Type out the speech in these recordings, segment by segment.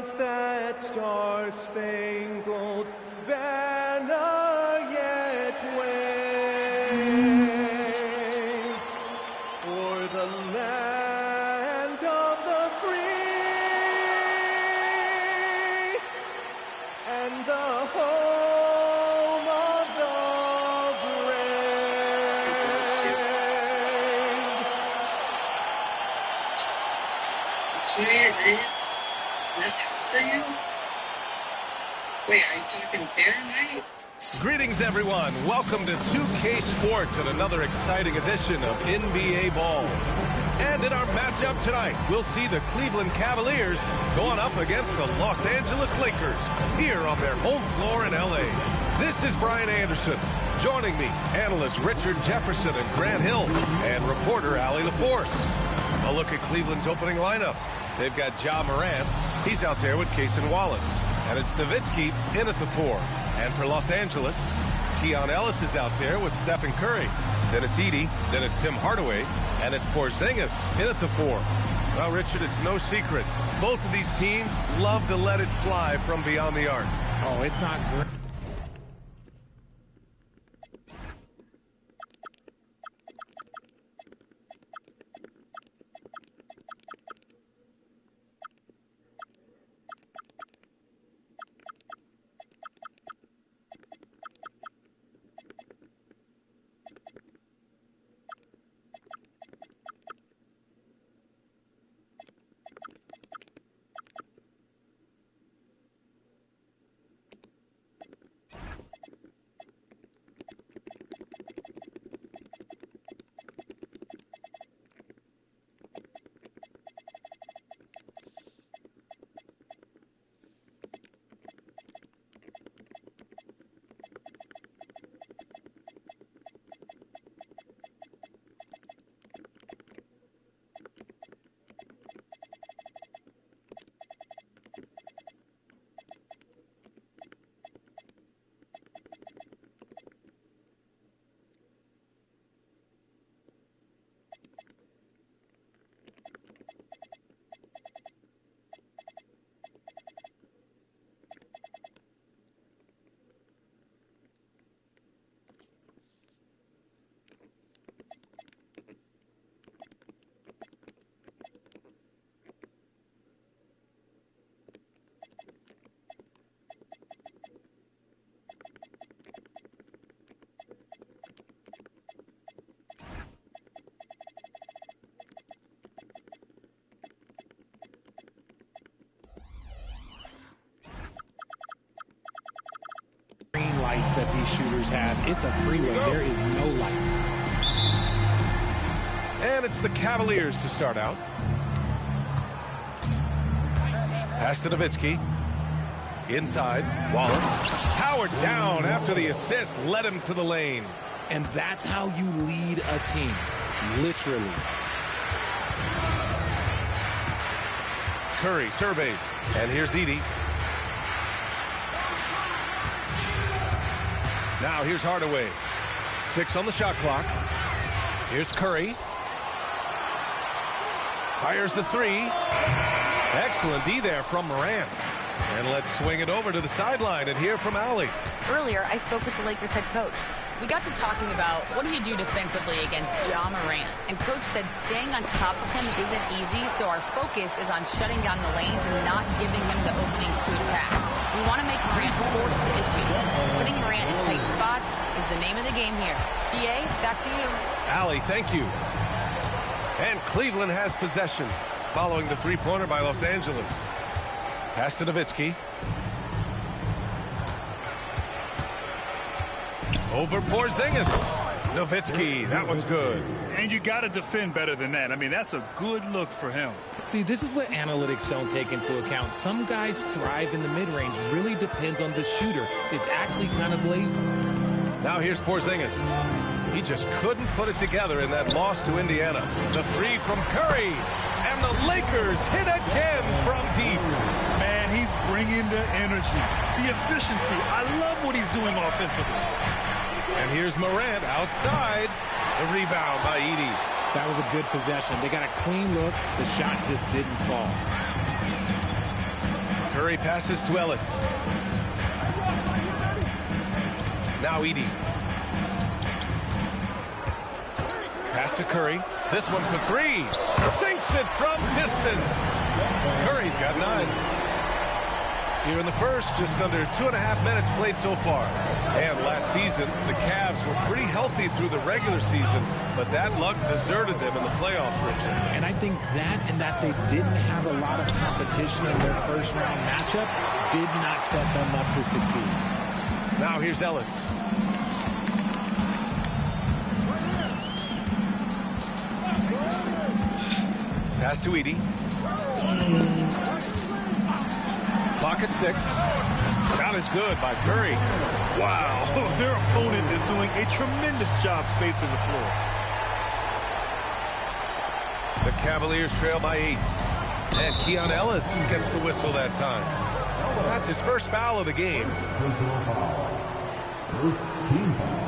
does that star-spangled banner yet wave for the land of the free and the home of the brave. It's weird, guys. Is that for you? Wait, are you talking Fahrenheit? Greetings, everyone. Welcome to 2K Sports and another exciting edition of NBA Ball. And in our matchup tonight, we'll see the Cleveland Cavaliers going up against the Los Angeles Lakers here on their home floor in LA. This is Brian Anderson. Joining me, analysts Richard Jefferson and Grant Hill, and reporter Allie LaForce. A look at Cleveland's opening lineup. They've got Ja Morant. He's out there with Cason Wallace. And it's Nowitzki in at the 4. And for Los Angeles, Keon Ellis is out there with Stephen Curry. Then it's Edey. Then it's Tim Hardaway. And it's Porzingis in at the 4. Well, Richard, it's no secret. Both of these teams love to let it fly from beyond the arc. Oh, it's not great. Lights that these shooters have. It's a freeway. There is no lights. And it's the Cavaliers to start out. Pass to Nowitzki. Inside, Wallace. Powered down after the assist led him to the lane. And that's how you lead a team. Literally. Curry surveys. And here's Edey. Now here's Hardaway. 6 on the shot clock. Here's Curry. Fires the 3. Excellent D there from Morant. And let's swing it over to the sideline and hear from Allie. Earlier, I spoke with the Lakers head coach. We got to talking about what do you do defensively against Ja Morant. And coach said staying on top of him isn't easy, so our focus is on shutting down the lanes and not giving him the openings to attack. We want to make Morant force the issue. Putting Morant in tight spots is the name of the game here. BA, back to you. Allie, thank you. And Cleveland has possession following the three-pointer by Los Angeles. Pass to Nowitzki. Over Porzingis. Nowitzki, that one's good. And you got to defend better than that. I mean, that's a good look for him. See, this is what analytics don't take into account. Some guys thrive in the mid-range. Really depends on the shooter. It's actually kind of lazy. Now here's Porzingis. He just couldn't put it together in that loss to Indiana. The 3 from Curry. And the Lakers hit again from deep. Man, he's bringing the energy, the efficiency. I love what he's doing offensively. And here's Morant outside. The rebound by Edey. That was a good possession. They got a clean look. The shot just didn't fall. Curry passes to Ellis. Now Edey. Pass to Curry. This one for three. Sinks it from distance. Curry's got 9. Here in the first, just under 2.5 minutes played so far. And last season, the Cavs were pretty healthy through the regular season, but that luck deserted them in the playoffs, Richard. And I think that and that they didn't have a lot of competition in their first round matchup did not set them up to succeed. Now here's Ellis. Pass to Edey. Clock at 6. Shot is good by Curry. Wow, their opponent is doing a tremendous job spacing the floor. The Cavaliers trail by 8. And Keon Ellis gets the whistle that time. That's his first foul of the game. Personal foul. First team foul.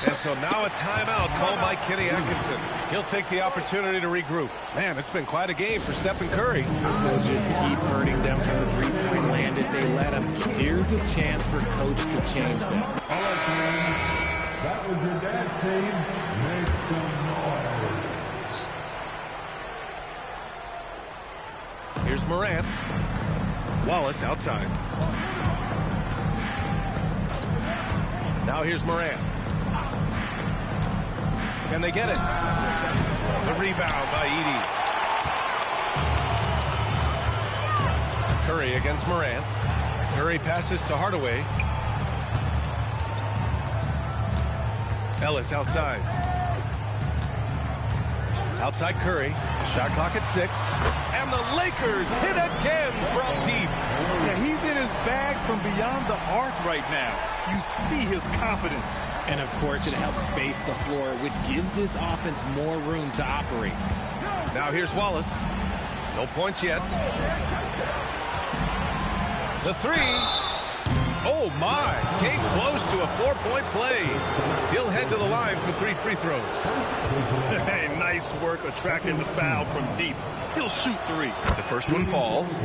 And so now a timeout called by Kenny Atkinson. He'll take the opportunity to regroup. Man, it's been quite a game for Stephen Curry. They'll just keep hurting them from the three-point land if they let them. Here's a chance for Coach to change that. All right, fans. That was your dad's team. Make some noise. Here's Morant. Wallace outside. Now here's Morant. Can they get it? The rebound by Edey. Curry against Morant. Curry passes to Hardaway. Ellis outside. Outside Curry. Shot clock at 6. And the Lakers hit again from deep. Yeah, he's in his bag from beyond the arc right now. You see his confidence. And, of course, it helps space the floor, which gives this offense more room to operate. Now here's Wallace. No points yet. The 3. Oh, my. Came close to a 4-point play. He'll head to the line for 3 free throws. Hey, nice work attracting the foul from deep. He'll shoot 3. The first one falls.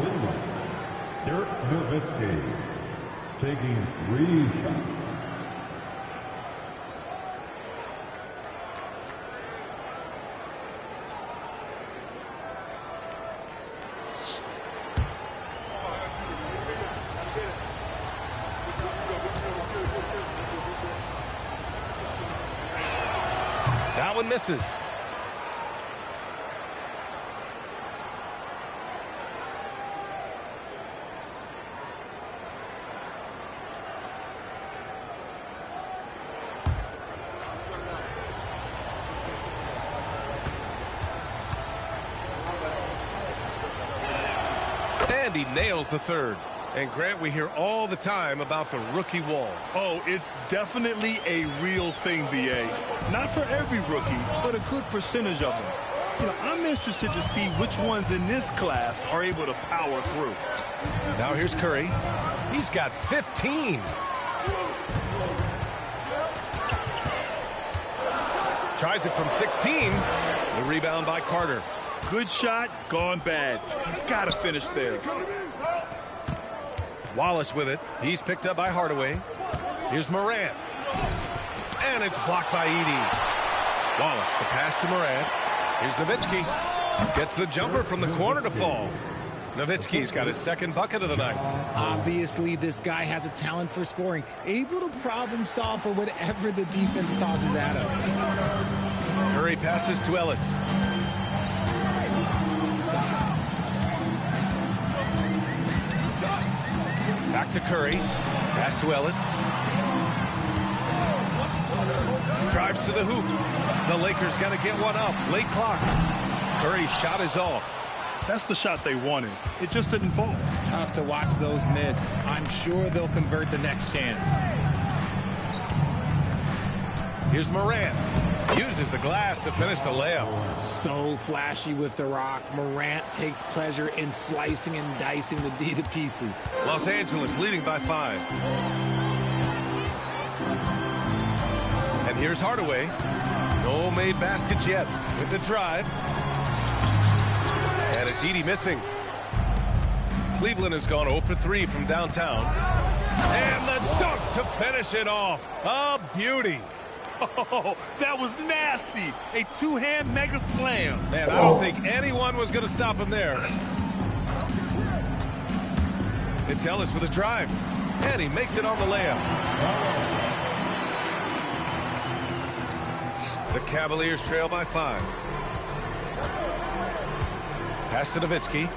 Dirk Nowitzki taking 3 shots. That one misses. And he nails the third. And Grant, we hear all the time about the rookie wall. Oh, it's definitely a real thing, VA. Not for every rookie, but a good percentage of them. You know, I'm interested to see which ones in this class are able to power through. Now here's Curry. He's got 15. Tries it from 16. The rebound by Carter. Good shot, gone bad. Gotta finish there. Wallace with it. He's picked up by Hardaway. Here's Morant. And it's blocked by Edey. Wallace, the pass to Morant. Here's Nowitzki. Gets the jumper from the corner to fall. Nowitzki's got his second bucket of the night. Obviously, this guy has a talent for scoring, able to problem solve for whatever the defense tosses at him. Curry passes to Ellis. Back to Curry. Pass to Ellis. Drives to the hoop. The Lakers got to get one up. Late clock. Curry's shot is off. That's the shot they wanted. It just didn't fall. Tough to watch those miss. I'm sure they'll convert the next chance. Here's Morant. Uses the glass to finish the layup. So flashy with the rock. Morant takes pleasure in slicing and dicing the D to pieces. Los Angeles leading by 5. And here's Hardaway. No made baskets yet with the drive. And it's Edey missing. Cleveland has gone 0 for 3 from downtown. And the dunk to finish it off. A beauty. Oh, that was nasty. A two-hand mega slam. Man, I don't think anyone was going to stop him there. It's Ellis with a drive. And he makes it on the layup. The Cavaliers trail by 5. Pass to Nowitzki.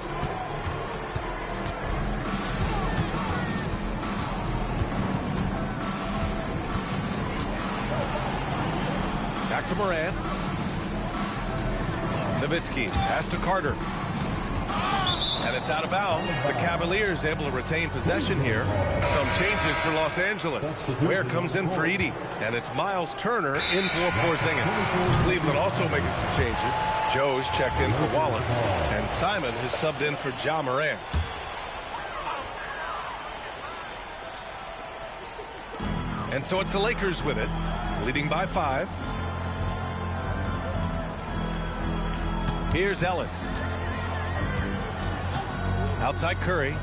Back to Morant. Nowitzki, pass to Carter. And it's out of bounds. The Cavaliers able to retain possession here. Some changes for Los Angeles. Ware comes in for Edey. And it's Miles Turner in for Porzingis. Cleveland also making some changes. Joe's checked in for Wallace. And Simon has subbed in for Ja Morant. And so it's the Lakers with it, leading by 5. Here's Ellis. Outside Curry.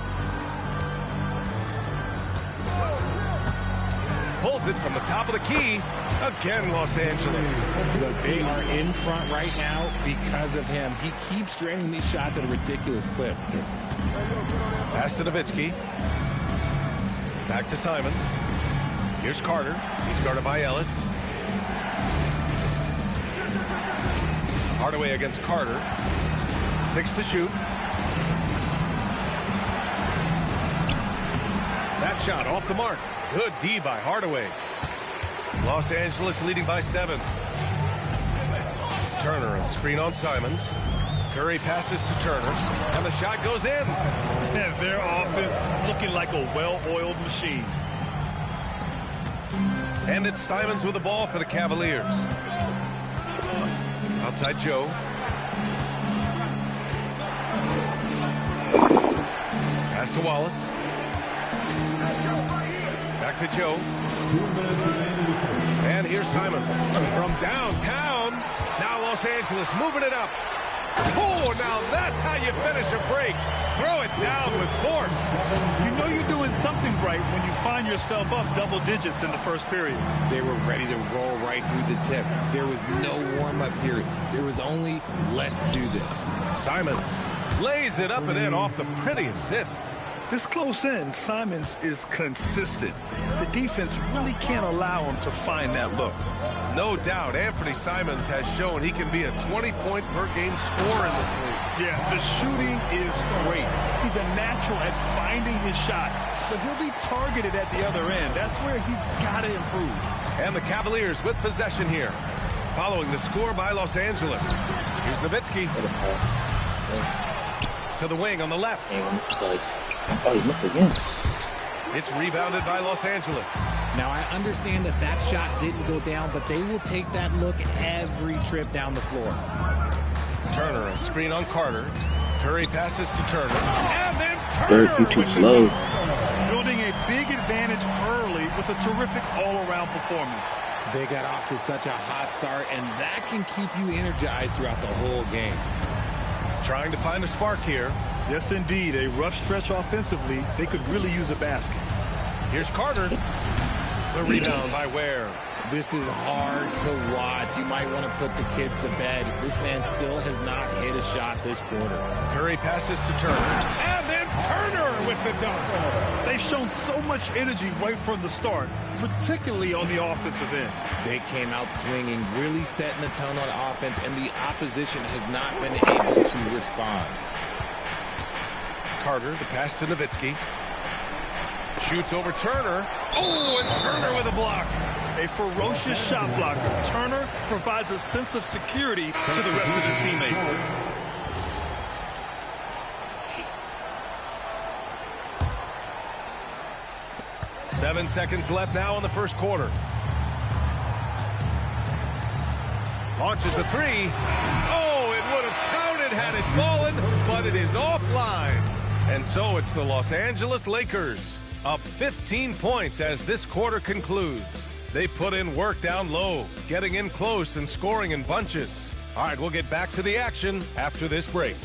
Pulls it from the top of the key. Again, Los Angeles. Look, they are in front right now because of him. He keeps draining these shots at a ridiculous clip. Pass to Nowitzki. Back to Simons. Here's Carter. He's guarded by Ellis. Hardaway against Carter. 6 to shoot. That shot off the mark. Good D by Hardaway. Los Angeles leading by 7. Turner, a screen on Simons. Curry passes to Turner, and the shot goes in. And their offense looking like a well-oiled machine. And it's Simons with the ball for the Cavaliers. Outside Joe. Pass to Wallace. Back to Joe. And here's Simons from downtown. Now Los Angeles moving it up. Oh, now that's how you finish a break. Throw it down with force. You know you're doing something right when you find yourself up double digits in the first period. They were ready to roll right through the tip. There was no warm-up period. There was only, let's do this. Simons lays it up and in off the pretty assist. This close in, Simons is consistent. The defense really can't allow him to find that look. No doubt, Anthony Simons has shown he can be a 20-point-per-game scorer in this league. Yeah, the shooting is great. He's a natural at finding his shot, but he'll be targeted at the other end. That's where he's got to improve. And the Cavaliers with possession here, following the score by Los Angeles. Here's Nowitzki. To the wing on the left. Oh, he missed again. It's rebounded by Los Angeles. Now, I understand that that shot didn't go down, but they will take that look every trip down the floor. Turner, a screen on Carter. Curry passes to Turner. And then Turner. Very too slow. Building a big advantage early with a terrific all-around performance. They got off to such a hot start, and that can keep you energized throughout the whole game. Trying to find a spark here. Yes, indeed. A rough stretch offensively. They could really use a basket. Here's Carter. The rebound by Ware. This is hard to watch. You might want to put the kids to bed. This man still has not hit a shot this quarter. Curry passes to Turner. And then Turner with the dunk. They've shown so much energy right from the start, particularly on the offensive end. They came out swinging, really setting the tone on offense, and the opposition has not been able to respond. Carter, the pass to Nowitzki. Shoots over Turner. Oh, and Turner with a block. A ferocious shot blocker. Turner provides a sense of security to the rest of his teammates. Seven seconds left now in the first quarter. Launches a three. Oh, it would have counted had it fallen, but it is offline. And so it's the Los Angeles Lakers, up 15 points as this quarter concludes. They put in work down low, getting in close and scoring in bunches. All right, we'll get back to the action after this break.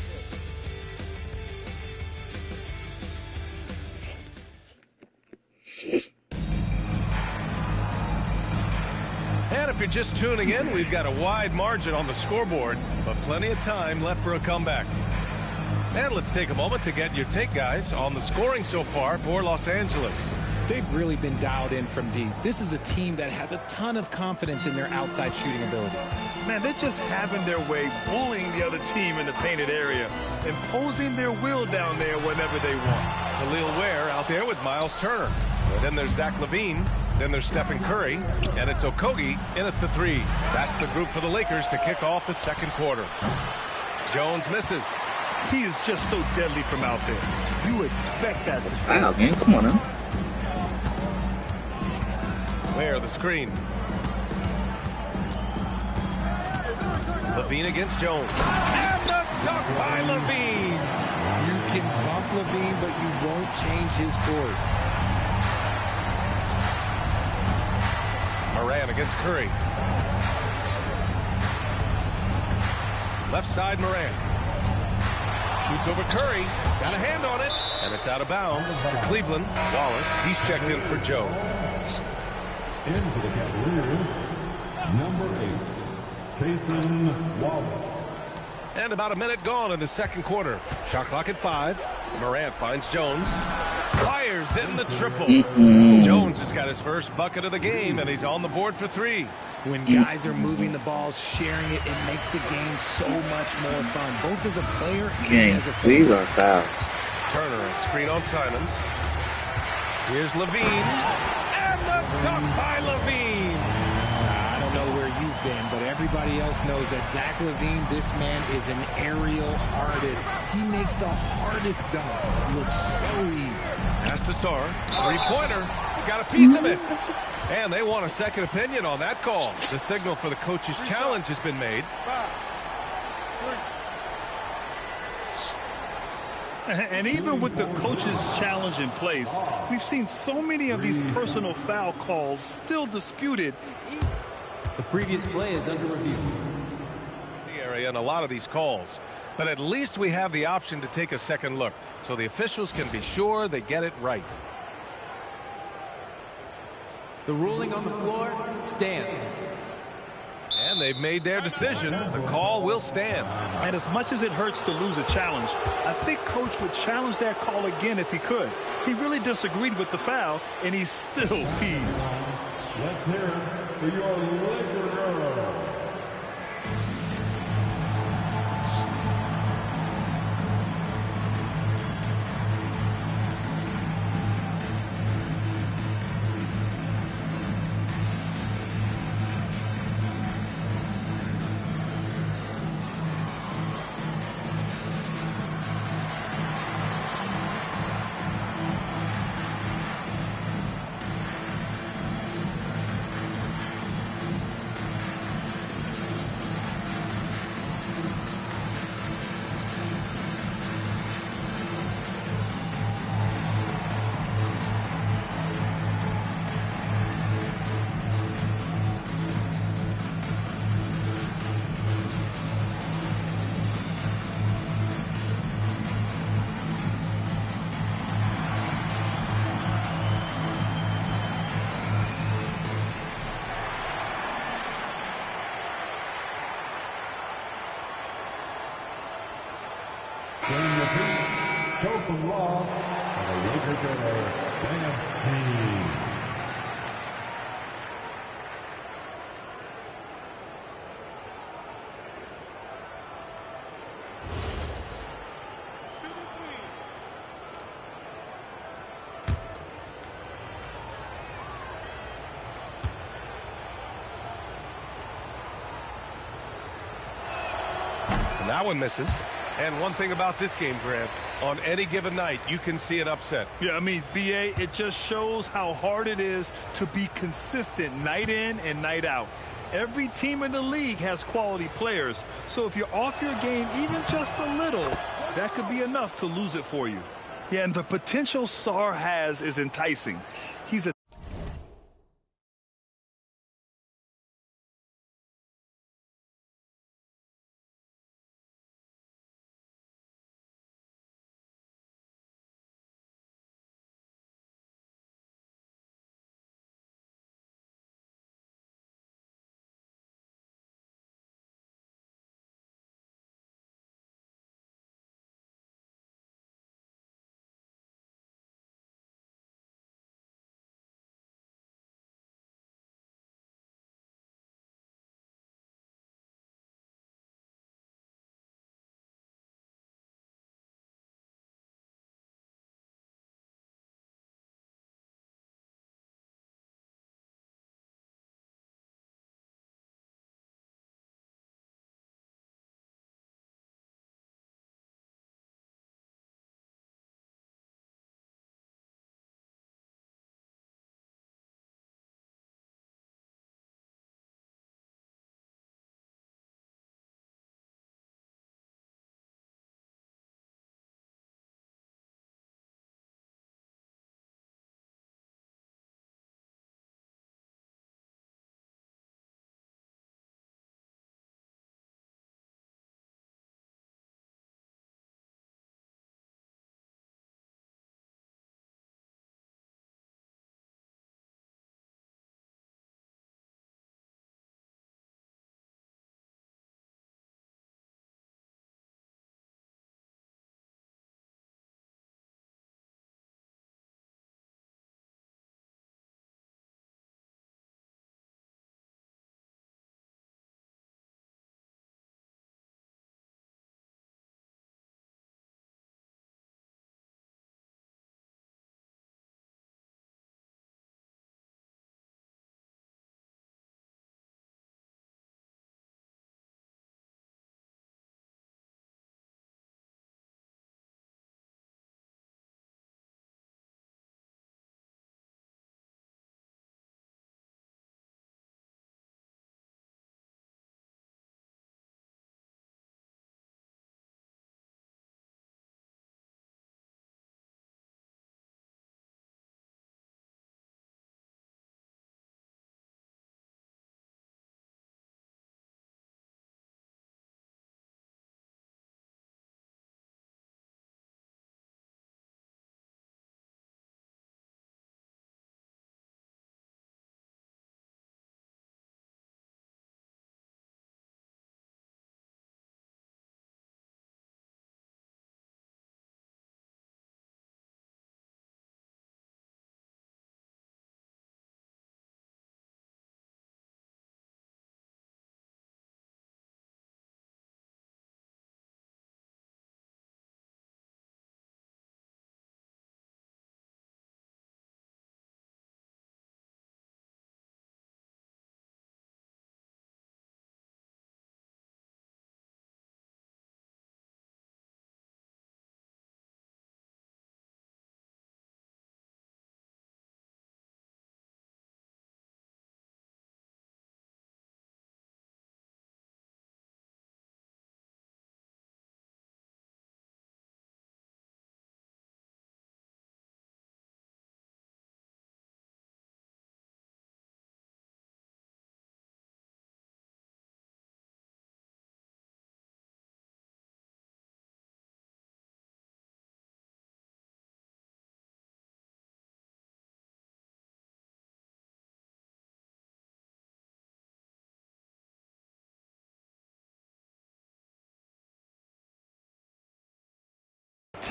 And if you're just tuning in, we've got a wide margin on the scoreboard, but plenty of time left for a comeback. And let's take a moment to get your take, guys, on the scoring so far for Los Angeles. They've really been dialed in from deep. This is a team that has a ton of confidence in their outside shooting ability. Man, they're just having their way, bullying the other team in the painted area, imposing their will down there whenever they want. Khalil Ware out there with Miles Turner. And then there's Zach LaVine. Then there's Stephen Curry. And it's Okogie in at the three. That's the group for the Lakers to kick off the second quarter. Jones misses. He is just so deadly from out there. You expect that to Foul, man. Come on now. Ware the screen. LaVine against Jones. And the dunk by LaVine. You can bump LaVine, but you won't change his course. Moran against Curry. Left side Moran. Shoots over Curry. Got a hand on it. And it's out of bounds to Cleveland. Wallace, he's checked in for Joe. Into the Cavaliers, number 8, Cason Wallace. And about a minute gone in the second quarter. Shot clock at 5. Morant finds Jones. Fires in the triple. Jones has got his first bucket of the game, and he's on the board for 3. When guys are moving the ball, sharing it, it makes the game so much more fun, both as a player and as a fan. These are fouls. Turner, a screen on Simons. Here's LaVine. And the dunk by LaVine. I don't know where you've been, but everybody else knows that Zach LaVine, this man is an aerial artist. He makes the hardest dunks look so easy. Pass to Sarr. Three-pointer. Got a piece of it. And they want a second opinion on that call. The signal for the coach's challenge has been made. And even with the coach's challenge in place, we've seen so many of these personal foul calls still disputed. The previous play is under review. The area and a lot of these calls. But at least we have the option to take a second look, so the officials can be sure they get it right. The ruling on the floor stands. And they've made their decision. The call will stand. And as much as it hurts to lose a challenge, I think Coach would challenge that call again if he could. He really disagreed with the foul, and he's still peeved. Let's hear it for your Laker hero. Playing the feet, show from Law, and a Laker hero, Dynasty. And that one misses. And one thing about this game, Grant, on any given night, you can see an upset. Yeah, I mean, B.A., it just shows how hard it is to be consistent night in and night out. Every team in the league has quality players, so if you're off your game even just a little, that could be enough to lose it for you. Yeah, and the potential Sarr has is enticing. He's a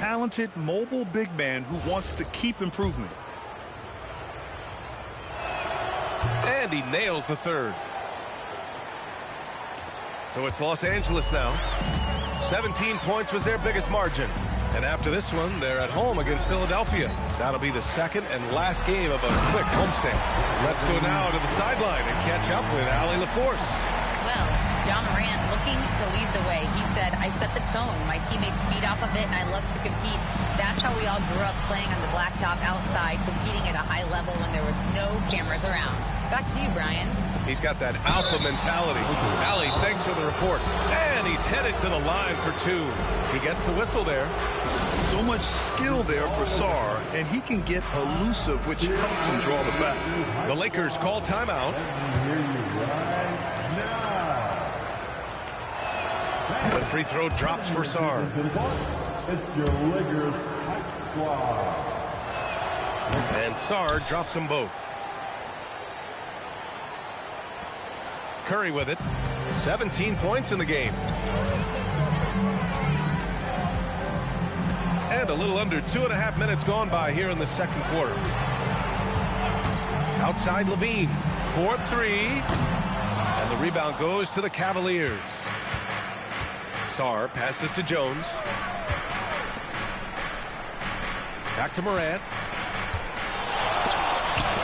talented, mobile big man who wants to keep improvement. And he nails the third. So it's Los Angeles now. 17 points was their biggest margin. And after this one, they're at home against Philadelphia. That'll be the second and last game of a quick homestand. Let's go now to the sideline and catch up with Allie LaForce. Well, John Morant looking to lead the way. He said, I set the tone. My teammates feed off of it, and I love to compete. That's how we all grew up, playing on the blacktop outside, competing at a high level when there was no cameras around. Back to you, Brian. He's got that alpha mentality. Allie, thanks for the report. And he's headed to the line for two. He gets the whistle there. So much skill there for Sarr, and he can get elusive, which helps him draw the foul. The Lakers call timeout. The free throw drops for Sarr. It's your Lakers hype squad. And Sarr drops them both. Curry with it. 17 points in the game. And a little under 2.5 minutes gone by here in the second quarter. Outside Levine. 4-3. And the rebound goes to the Cavaliers. Sarr passes to Jones. Back to Morant.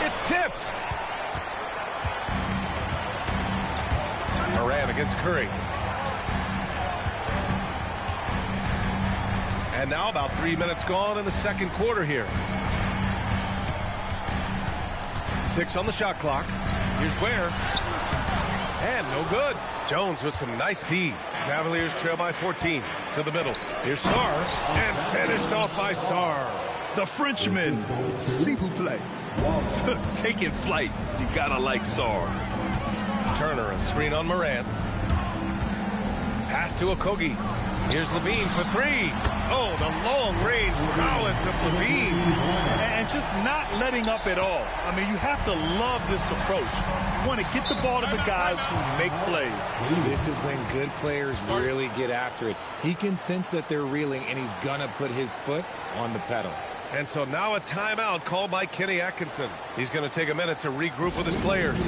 It's tipped. Morant against Curry. And now about 3 minutes gone in the second quarter here. 6 on the shot clock. Here's Ware. And no good. Jones with some nice D. Cavaliers trail by 14 to the middle. Here's Sarr. And finished off by Sarr. The Frenchman, s'il vous plaît. Taking flight. You gotta like Sarr. Turner, a screen on Morant. Pass to Okogie. Here's Levine for three. Oh, the long-range prowess of Levine. And just not letting up at all. I mean, you have to love this approach. You want to get the ball to the guys who make plays. This is when good players really get after it. He can sense that they're reeling, and he's going to put his foot on the pedal. And so now a timeout called by Kenny Atkinson. He's going to take a minute to regroup with his players.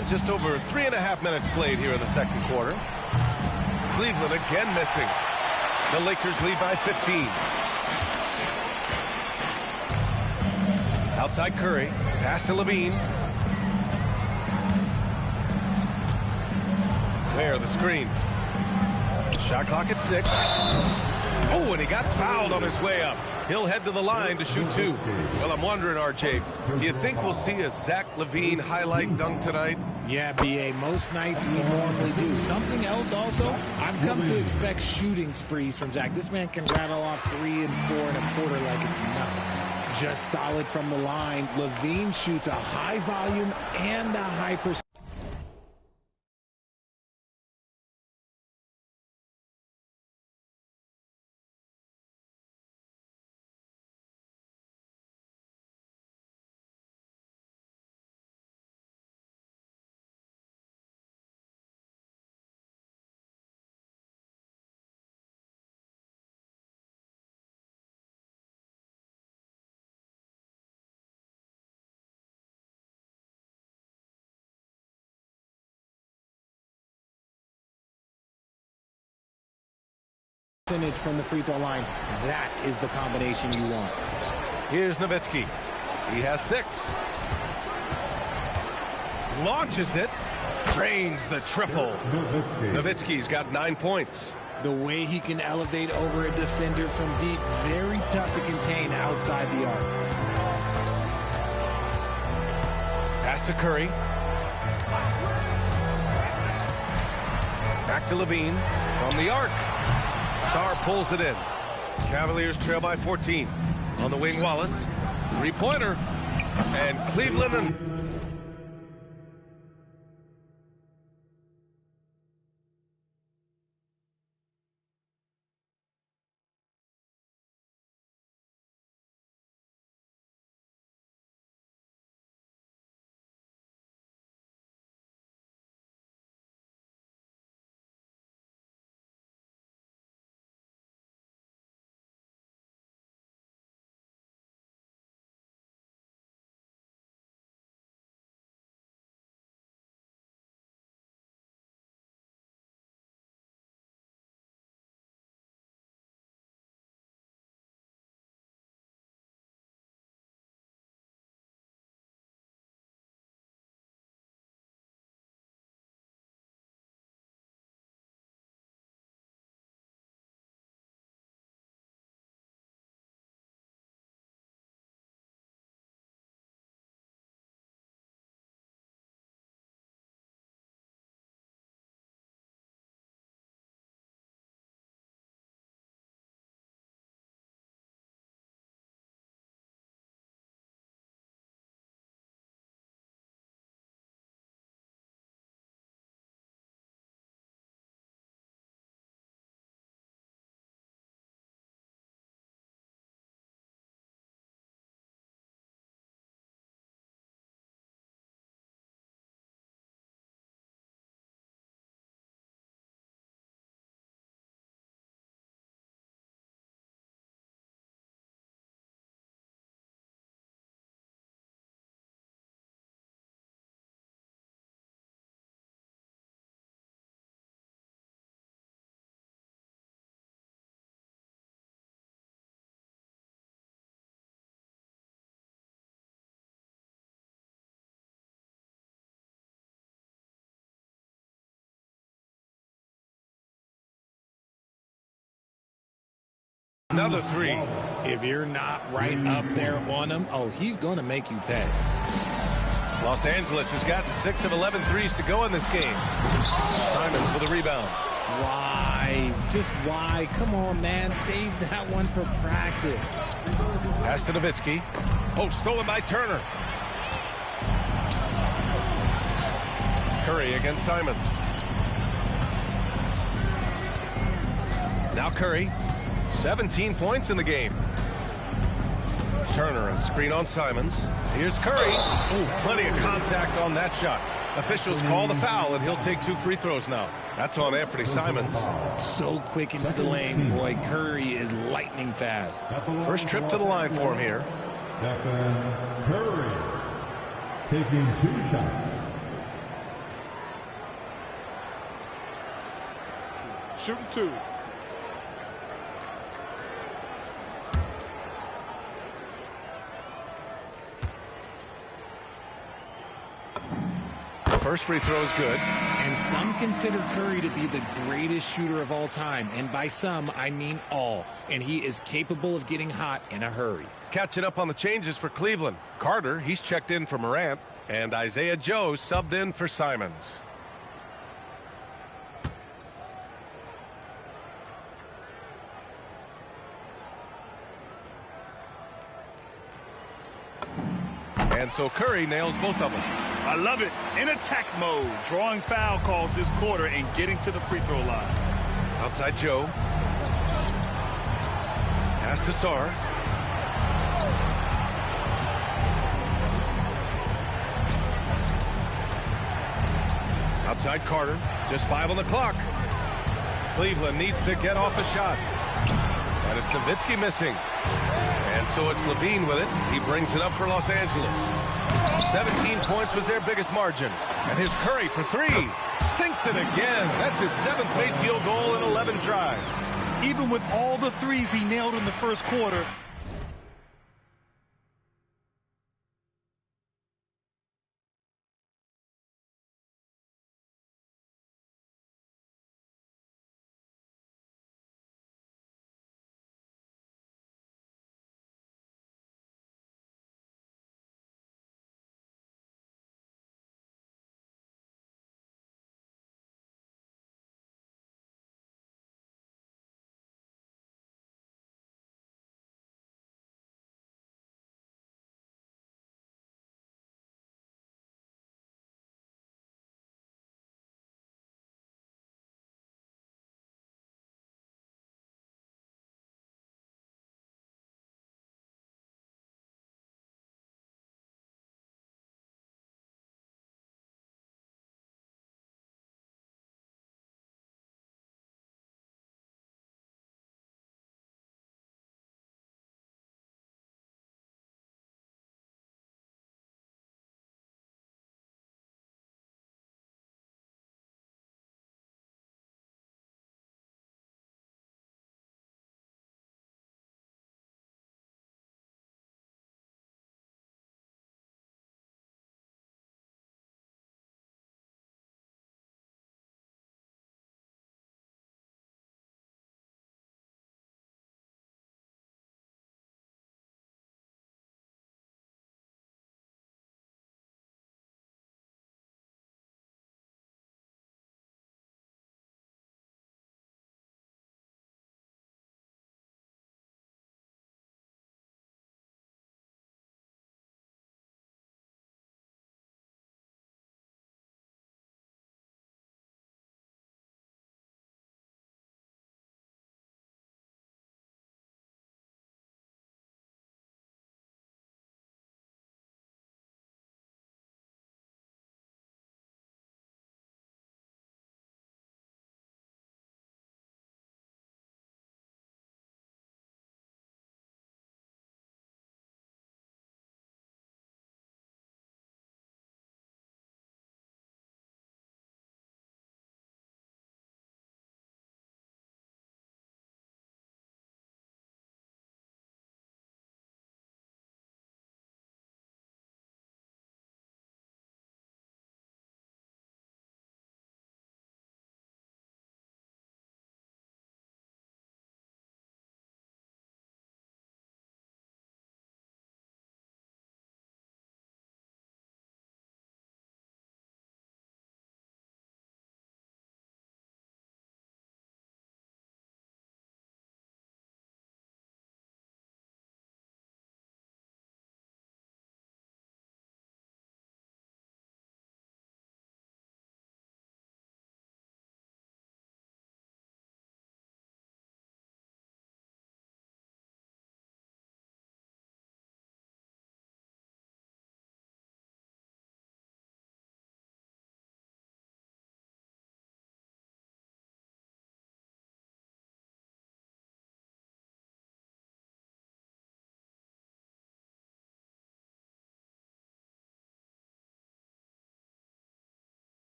And just over 3.5 minutes played here in the second quarter. Cleveland again missing. The Lakers lead by 15. Outside Curry. Pass to Levine. There, the screen. Shot clock at 6. Oh, and he got fouled on his way up. He'll head to the line to shoot 2. Well, I'm wondering, RJ, do you think we'll see a Zach LaVine highlight dunk tonight? Yeah, B.A., most nights we normally do. Something else also, I've come to expect shooting sprees from Zach. This man can rattle off 3 and 4 and a quarter like it's nothing. Just solid from the line. LaVine shoots a high volume and a high percentage. From the free throw line. That is the combination you want. Here's Nowitzki. He has 6. Launches it. Drains the triple. Nowitzki's got 9 points. The way he can elevate over a defender from deep, very tough to contain outside the arc. Pass to Curry. Back to Levine from the arc. Sarr pulls it in. Cavaliers trail by 14. On the wing, Wallace. 3-pointer. And Cleveland. Another 3. If you're not right up there on him, oh, he's going to make you pay. Los Angeles has gotten 6 of 11 threes to go in this game. Simons with a rebound. Why? Just why? Come on, man. Save that one for practice. Pass to Nowitzki. Oh, stolen by Turner. Curry against Simons. Now Curry. 17 points in the game. Turner, a screen on Simons. Here's Curry. Oh, plenty of contact on that shot. Officials call the foul, and he'll take 2 free throws now. That's on Anthony Simons. So quick into the lane, boy. Curry is lightning fast. First trip to the line for him here. Stephen Curry taking 2 shots. shooting 2. First free throw is good. And some consider Curry to be the greatest shooter of all time. And by some, I mean all. And he is capable of getting hot in a hurry. Catching up on the changes for Cleveland. Carter, he's checked in for Morant. And Isaiah Joe subbed in for Simons. And so Curry nails both of them. I love it. In attack mode, drawing foul calls this quarter and getting to the free throw line. Outside Joe. Pass to Sarr. Outside Carter. Just 5 on the clock. Cleveland needs to get off a shot. And it's Nowitzki missing. And so it's Levine with it. He brings it up for Los Angeles. 17 points was their biggest margin. And his Curry for 3. Sinks it again. That's his 7th made field goal in 11 tries. Even with all the threes he nailed in the first quarter,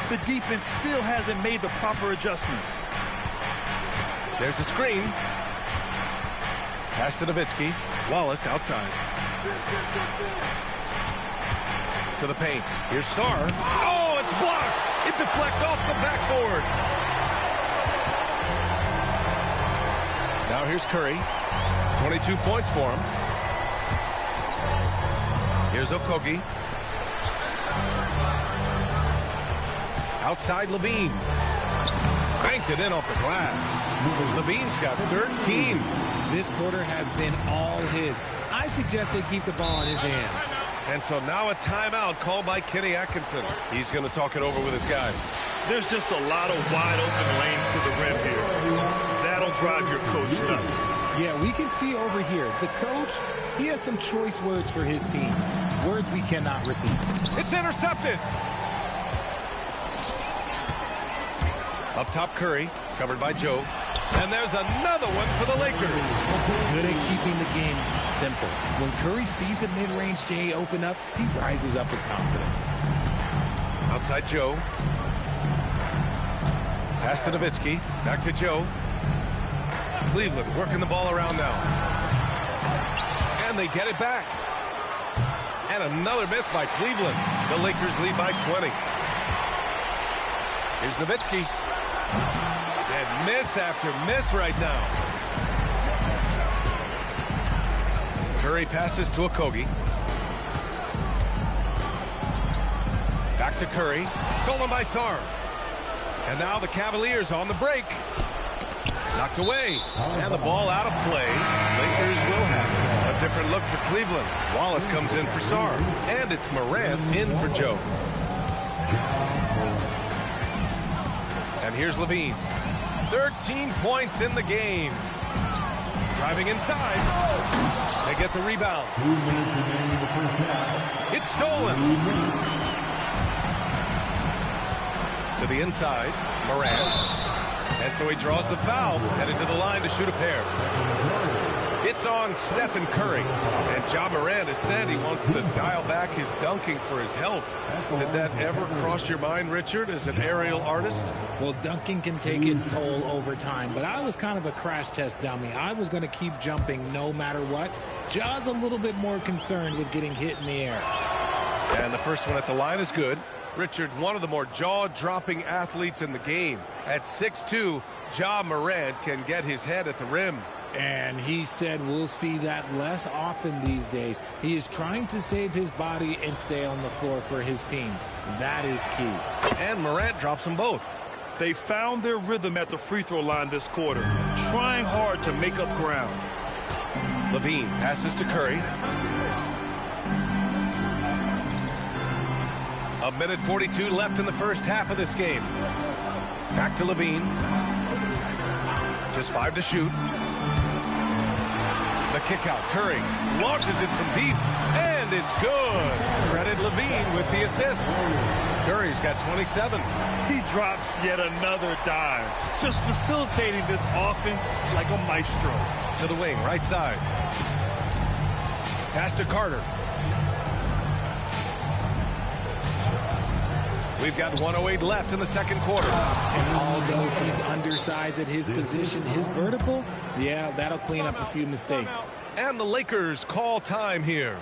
the defense still hasn't made the proper adjustments. There's a screen. Pass to Nowitzki. Wallace outside. To the paint. Here's Sarr. Oh, it's blocked. It deflects off the backboard. Now here's Curry. 22 points for him. Here's Okogie. Outside Levine. Cranked it in off the glass. Levine's got 13. This quarter has been all his. I suggest they keep the ball in his hands. And so now a timeout called by Kenny Atkinson. He's going to talk it over with his guys. There's just a lot of wide open lanes to the rim here. That'll drive your coach nuts. Yeah, we can see over here. The coach, he has some choice words for his team. Words we cannot repeat. It's intercepted. Up top, Curry, covered by Joe. And there's another one for the Lakers. Good at keeping the game simple. When Curry sees the mid-range J open up, he rises up with confidence. Outside Joe. Pass to Nowitzki. Back to Joe. Cleveland working the ball around now. And they get it back. And another miss by Cleveland. The Lakers lead by 20. Here's Nowitzki. And miss after miss right now. Curry passes to Okogie. Back to Curry. Stolen by Sarr. And now the Cavaliers on the break. Knocked away. And the ball out of play. Lakers will have it. A different look for Cleveland. Wallace comes in for Sarr. And it's Morant in for Joe. And here's Levine. 13 points in the game. Driving inside. They get the rebound. It's stolen. To the inside. Morant. And so he draws the foul. Headed to the line to shoot a pair. It's on Stephen Curry. And Ja Morant has said he wants to dial back his dunking for his health. Did that ever cross your mind, Richard, as an aerial artist? Well, dunking can take its toll over time, but I was kind of a crash test dummy. I was going to keep jumping no matter what. Ja's a little bit more concerned with getting hit in the air. And the first one at the line is good. Richard, one of the more jaw-dropping athletes in the game. At 6'2", Ja Morant can get his head at the rim. And he said we'll see that less often these days. He is trying to save his body and stay on the floor for his team. That is key. And Morant drops them both. They found their rhythm at the free throw line this quarter, trying hard to make up ground. Levine passes to Curry. A minute 42 left in the first half of this game. Back to Levine. Just 5 to shoot. The kick out. Curry launches it from deep, and it's good. Credit Levine with the assist. Curry's got 27. He drops yet another dive, just facilitating this offense like a maestro. To the wing, right side. Pass to Carter. We've got 1:08 left in the second quarter. And although he's undersized at his position, his vertical, yeah, that'll clean up a few mistakes. And the Lakers call time here.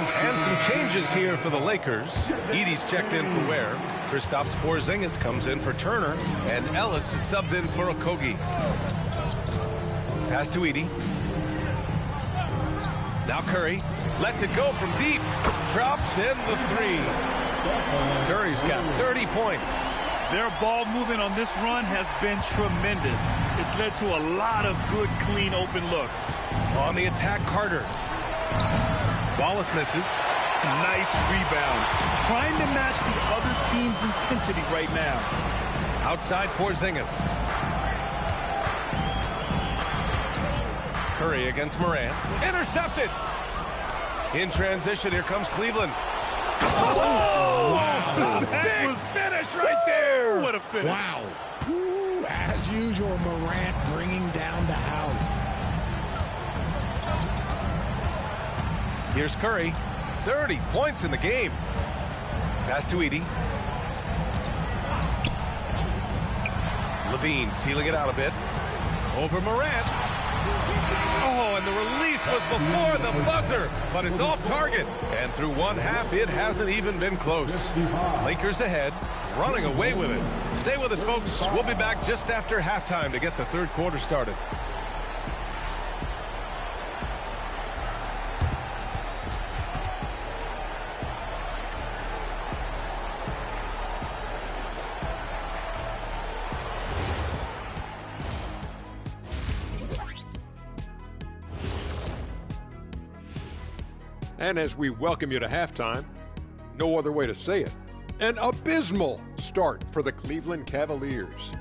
And some changes here for the Lakers. Edie's checked in for Ware. Kristaps Porzingis comes in for Turner. And Ellis is subbed in for Okogie. Pass to Edie. Now Curry lets it go from deep. Drops in the three. Curry's got 30 points. Their ball movement on this run has been tremendous. It's led to a lot of good, clean, open looks. On the attack, Carter. Wallace misses. Nice rebound. Trying to match the other team's intensity right now. Outside Porzingis. Curry against Morant. Intercepted. In transition, here comes Cleveland. Oh! Wow. Big finish right there. What a finish. Wow. Ooh, as usual, Morant bringing down the house. Here's Curry. 30 points in the game. Pass to Edie. Levine feeling it out a bit. Over Morant. Oh, and the release was before the buzzer, but it's off target. And through one half, it hasn't even been close. Lakers ahead, running away with it. Stay with us, folks. We'll be back just after halftime to get the third quarter started. And as we welcome you to halftime, no other way to say it, an abysmal start for the Cleveland Cavaliers.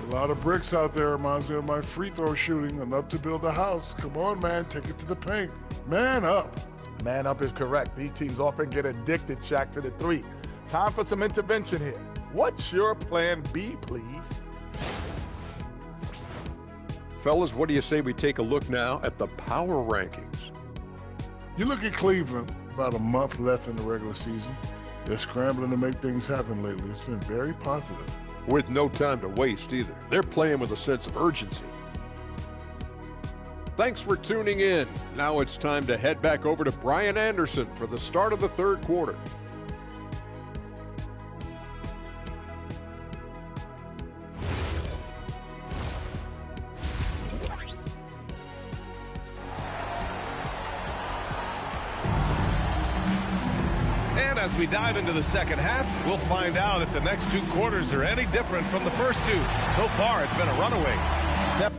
A lot of bricks out there. Reminds me of my free throw shooting. Enough to build a house. Come on, man. Take it to the paint. Man up. Man up is correct. These teams often get addicted, Shaq, to the three. Time for some intervention here. What's your plan B, please? Fellas, what do you say we take a look now at the power rankings? You look at Cleveland, about a month left in the regular season. They're scrambling to make things happen lately. It's been very positive. With no time to waste either. They're playing with a sense of urgency. Thanks for tuning in. Now it's time to head back over to Brian Anderson for the start of the third quarter. And as we dive into the second half, we'll find out if the next two quarters are any different from the first two. So far, it's been a runaway. Step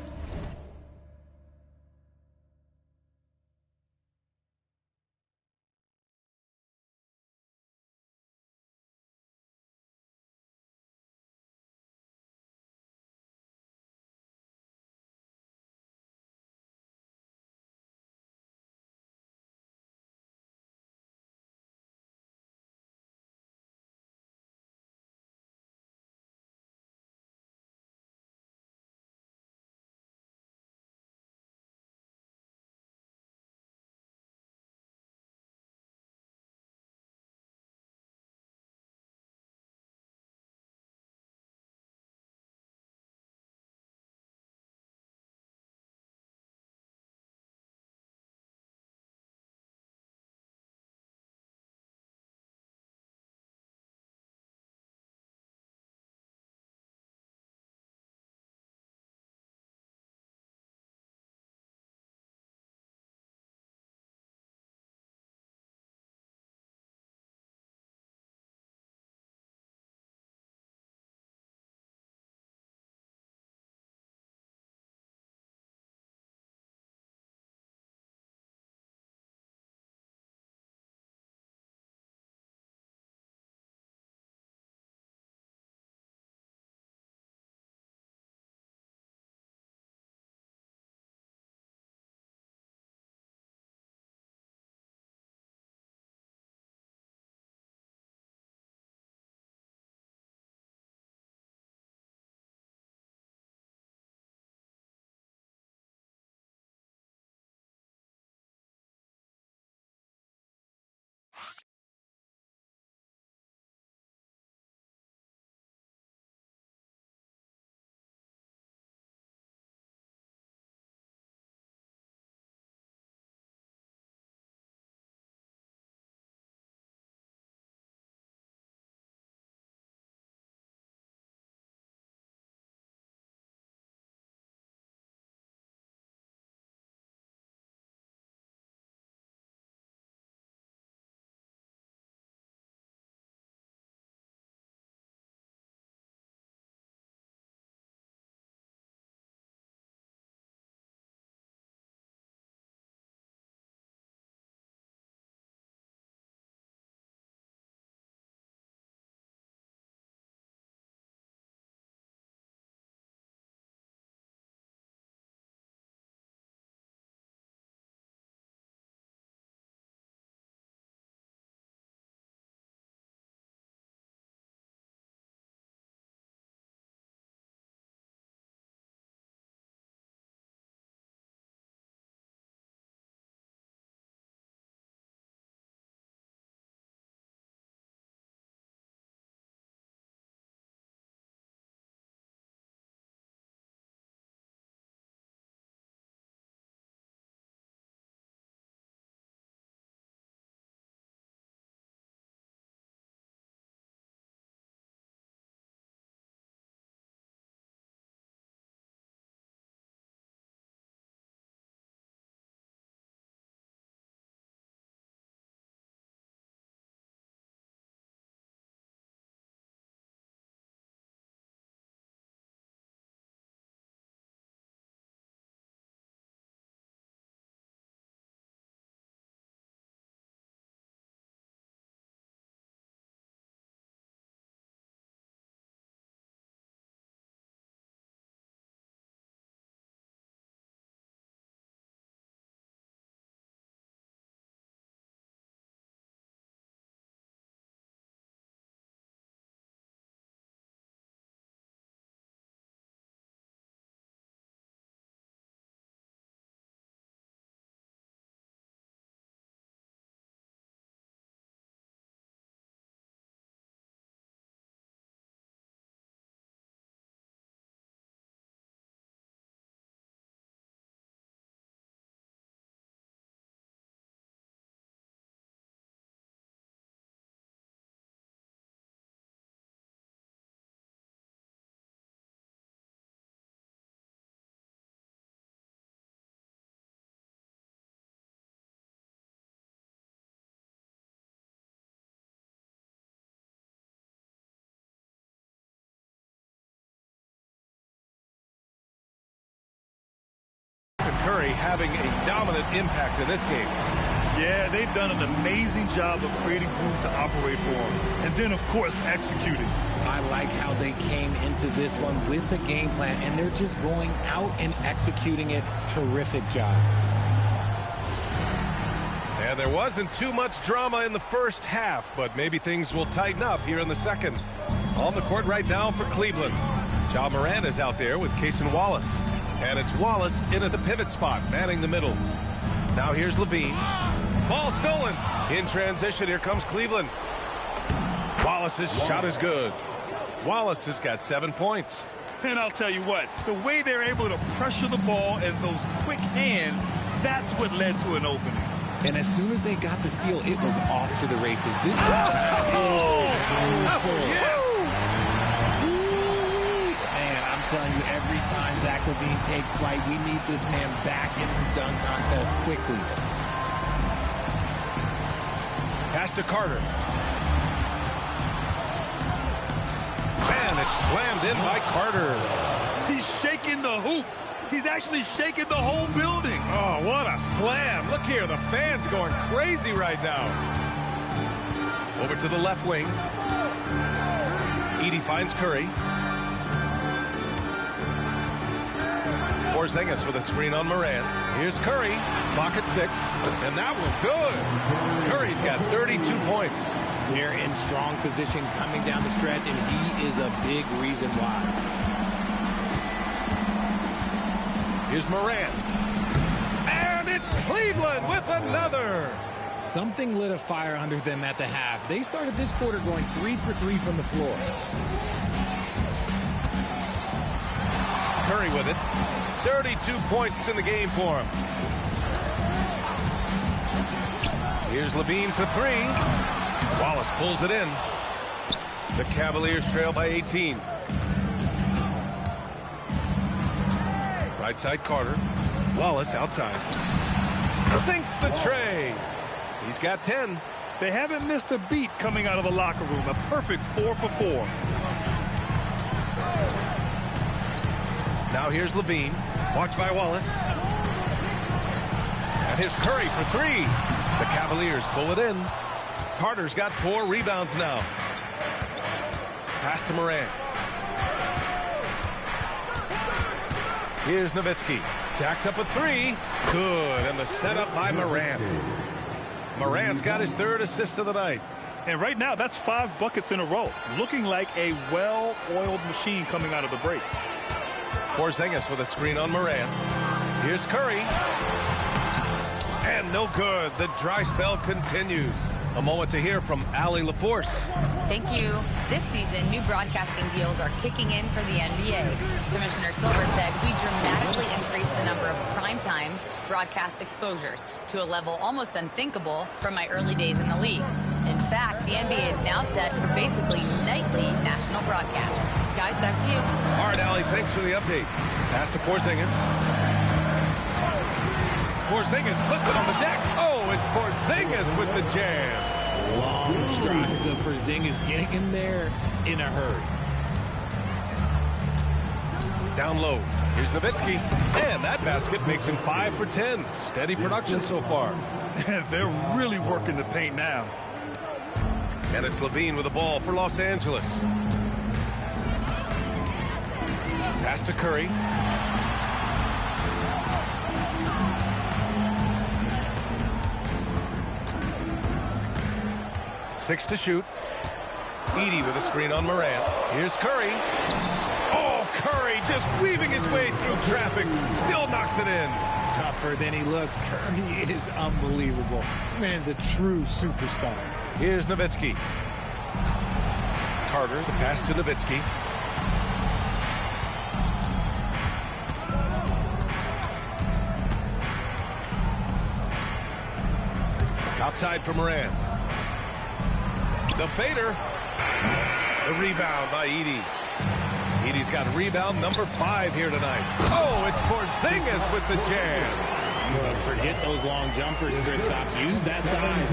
Curry having a dominant impact in this game. Yeah, they've done an amazing job of creating room to operate for him. And then, of course, executing. I like how they came into this one with a game plan, and they're just going out and executing it. Terrific job. And there wasn't too much drama in the first half, but maybe things will tighten up here in the second. On the court right now for Cleveland, Ja Morant is out there with Cason Wallace. And it's Wallace in at the pivot spot, manning the middle. Now here's Levine. Ball stolen. In transition, here comes Cleveland. Wallace's shot is good. Wallace has got 7 points. And I'll tell you what, the way they're able to pressure the ball and those quick hands, that's what led to an opening. And as soon as they got the steal, it was off to the races. This Man, I'm telling you, every time Zach LaVine takes flight, we need this man back in the dunk contest quickly. Pass to Carter. And it's slammed in by Carter. He's shaking the hoop. He's actually shaking the whole building. Oh, what a slam. Look here, the fans going crazy right now. Over to the left wing. Edey finds Curry. Porzingis with a screen on Morant. Here's Curry. Clock at 6. And that one good. Curry's got 32 points. They're in strong position coming down the stretch, and he is a big reason why. Here's Morant. And it's Cleveland with another. Something lit a fire under them at the half. They started this quarter going 3 for 3 from the floor. Curry with it. 32 points in the game for him. Here's Levine for 3. Wallace pulls it in. The Cavaliers trail by 18. Right side Carter. Wallace outside. Sinks the tray. He's got 10. They haven't missed a beat coming out of the locker room. A perfect 4 for 4. Now here's Levine. Watched by Wallace. And here's Curry for 3. The Cavaliers pull it in. Carter's got 4 rebounds now. Pass to Morant. Here's Nowitzki. Jacks up a 3. Good. And the setup by Morant. Morant's got his 3rd assist of the night. And right now, that's 5 buckets in a row. Looking like a well-oiled machine coming out of the break. Porzingis with a screen on Morant. Here's Curry. And no good. The dry spell continues. A moment to hear from Allie LaForce. Thank you. This season, new broadcasting deals are kicking in for the NBA. Commissioner Silver said we dramatically increased the number of primetime broadcast exposures to a level almost unthinkable from my early days in the league. In fact, the NBA is now set for basically nightly national broadcasts. Guys, back to you. All right, Allie, thanks for the update. Pass to Porzingis. Porzingis puts it on the deck. Oh, it's Porzingis with the jam. Long strides of Porzingis getting him there in a hurry. Down low. Here's Nowitzki. And that basket makes him 5 for 10. Steady production so far. They're really working the paint now. And it's Levine with the ball for Los Angeles. Pass to Curry. Six to shoot. Edey with a screen on Morant. Here's Curry. Oh, Curry just weaving his way through traffic. Still knocks it in. Tougher than he looks. Curry is unbelievable. This man's a true superstar. Here's Nowitzki. Carter, the pass to Nowitzki. Outside for Morant. The fader. The rebound by Edey. Edey's got rebound number 5 here tonight. Oh, it's Porzingis with the jam. Don't forget those long jumpers, Kristaps. Use that size.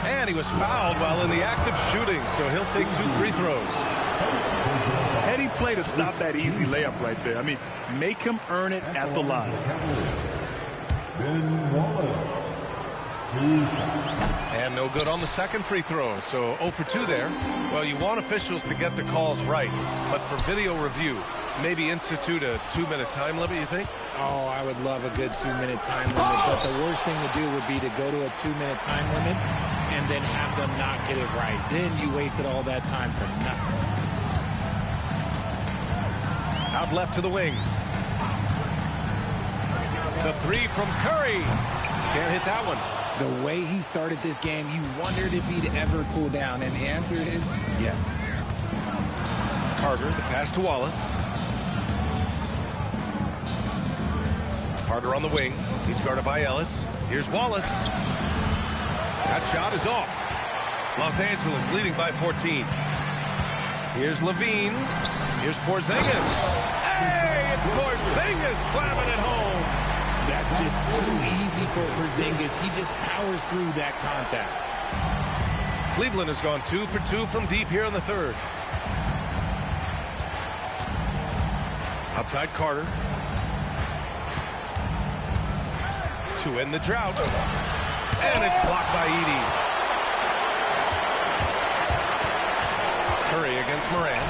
And he was fouled while in the act of shooting, so he'll take 2 free throws. Heady great play to stop that easy layup right there. I mean, make him earn it at the line. And no good on the second free throw, so 0 for 2 there. Well, you want officials to get the calls right, but for video review, maybe institute a 2-minute time limit, you think? Oh, I would love a good 2-minute time limit, but the worst thing to do would be to go to a 2-minute time limit and then have them not get it right. Then you wasted all that time for nothing. Out left to the wing. The three from Curry. Can't hit that one. The way he started this game, you wondered if he'd ever cool down, and the answer is yes. Carter, the pass to Wallace. Carter on the wing. He's guarded by Ellis. Here's Wallace. That shot is off. Los Angeles leading by 14. Here's Levine. Here's Porzingis. Hey, it's Porzingis slamming it home. That's just too easy for Porzingis. He just powers through that contact. Cleveland has gone 2 for 2 from deep here in the third. Outside Carter. To end the drought. And it's blocked by Edey. Curry against Moran.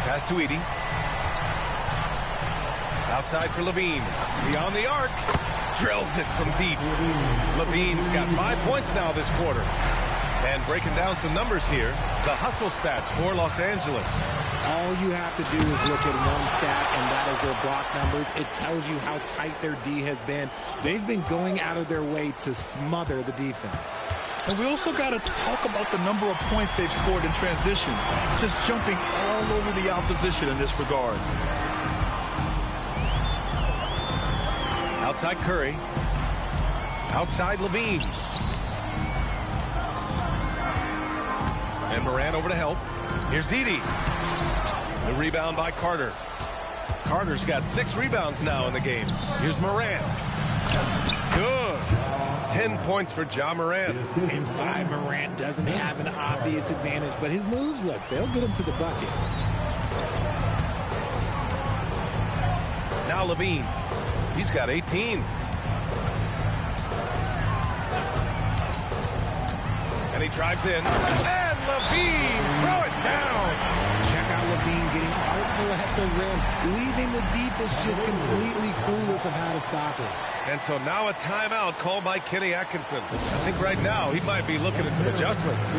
Pass to Edey. Outside for Levine. Beyond the arc. Drills it from deep. Levine's got 5 points now this quarter. And breaking down some numbers here, the hustle stats for Los Angeles. All you have to do is look at one stat, and that is their block numbers. It tells you how tight their D has been. They've been going out of their way to smother the defense. And we also got to talk about the number of points they've scored in transition. Just jumping all over the opposition in this regard. Outside Curry. Outside Levine. And Moran over to help. Here's Edey. The rebound by Carter. Carter's got 6 rebounds now in the game. Here's Moran. Good. 10 points for Ja Morant. Inside, Morant doesn't have an obvious advantage, but his moves, look, they'll get him to the bucket. Now Levine. He's got 18. And he drives in. And Levine, throw it down. Check out Levine getting artful at the rim, leaving the defense just completely clueless of how to stop it. And so now a timeout called by Kenny Atkinson. I think right now he might be looking at some adjustments.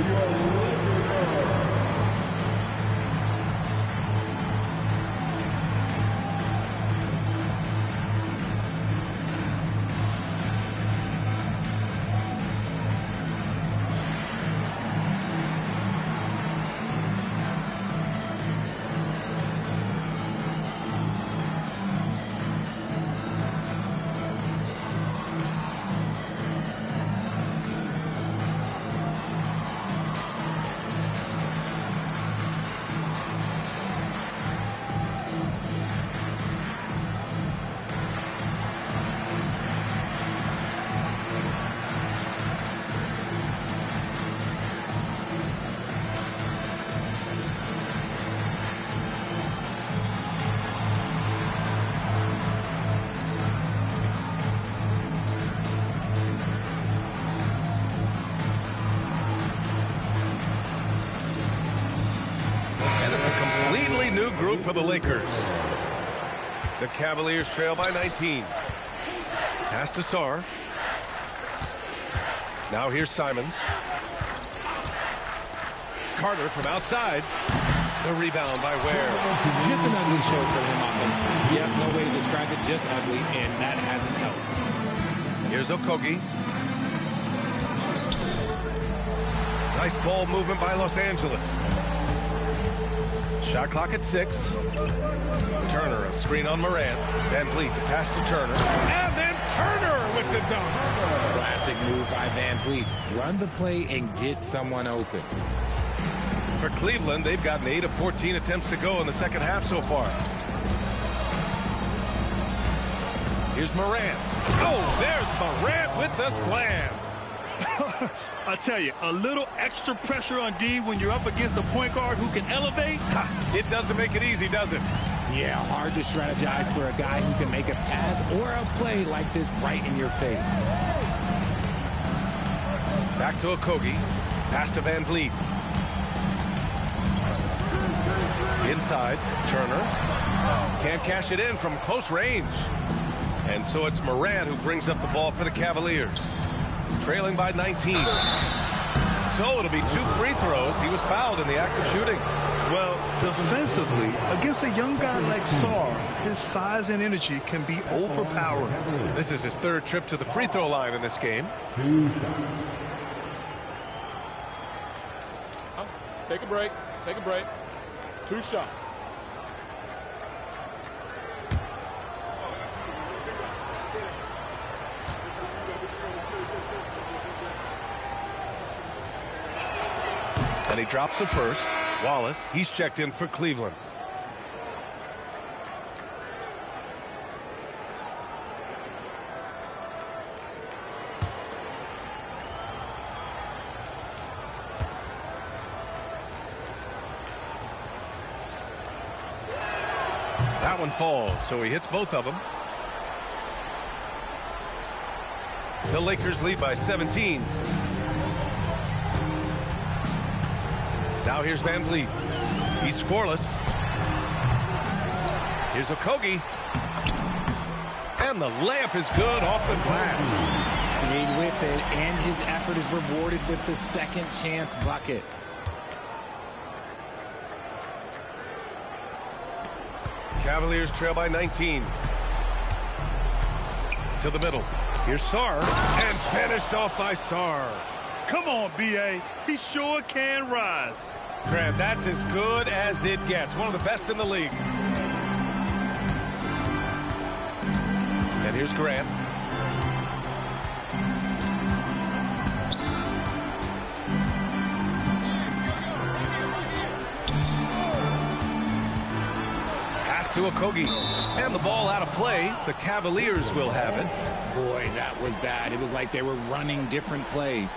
New group for the Lakers. The Cavaliers trail by 19. Pass to Sarr. Now here's Simons. Carter from outside. The rebound by Ware. Just an ugly show for him offensively. Yep, no way to describe it, just ugly, and that hasn't helped. Here's Okogie. Nice ball movement by Los Angeles. Shot clock at 6. Turner, a screen on Moran. Van Vliet, the pass to Turner. And then Turner with the dunk. Classic move by Van Vliet. Run the play and get someone open. For Cleveland, they've gotten 8 of 14 attempts to go in the second half so far. Here's Moran. Oh, there's Moran with the slam. I tell you, a little extra pressure on D when you're up against a point guard who can elevate. It doesn't make it easy, does it? Yeah, hard to strategize for a guy who can make a pass or a play like this right in your face. Back to Okogie. Pass to Van Vliet. Inside, Turner. Can't cash it in from close range. And so it's Morant who brings up the ball for the Cavaliers. Trailing by 19. So it'll be 2 free throws. He was fouled in the act of shooting. Well, defensively, against a young guy like Sarr, his size and energy can be overpowering. This is his 3rd trip to the free throw line in this game. Take a break. Take a break. 2 shots. And he drops the first. Wallace, he's checked in for Cleveland. That one falls, so he hits both of them. The Lakers lead by 17. Now here's Van Vliet. He's scoreless. Here's Okogie. And the layup is good off the glass. Stayed with it, and his effort is rewarded with the second chance bucket. Cavaliers trail by 19. To the middle. Here's Sarr. And finished off by Sarr. Come on, B.A. He sure can rise. Grant, that's as good as it gets. One of the best in the league. And here's Grant. Pass to Okogie. And the ball out of play. The Cavaliers will have it. Boy, that was bad. It was like they were running different plays.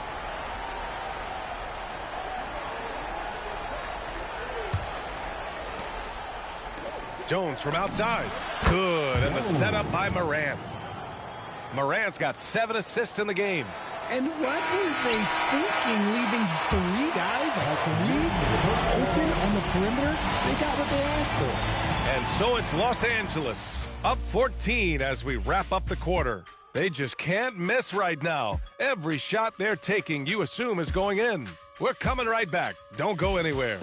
Jones from outside. Good. And the setup by Morant. Morant's got 7 assists in the game. And what were they thinking, leaving 3 guys, like 3 open on the perimeter? They got what they asked for. And so it's Los Angeles, up 14 as we wrap up the quarter. They just can't miss right now. Every shot they're taking, you assume, is going in. We're coming right back. Don't go anywhere.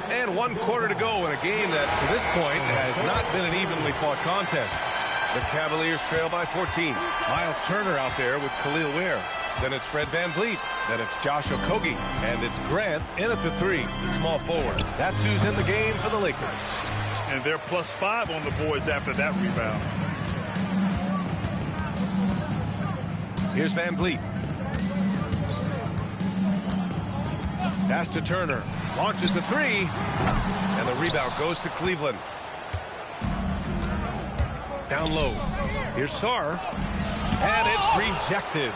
And 1 quarter to go in a game that, to this point, has not been an evenly fought contest. The Cavaliers trail by 14. Miles Turner out there with Khalil Ware. Then it's Fred Van Vliet. Then it's Josh Okogie. And it's Grant in at the 3, small forward. That's who's in the game for the Lakers. And they're +5 on the boards after that rebound. Here's Van Vliet. Pass to Turner. Launches the 3. And the rebound goes to Cleveland. Down low. Here's Sarr. And it's rejected.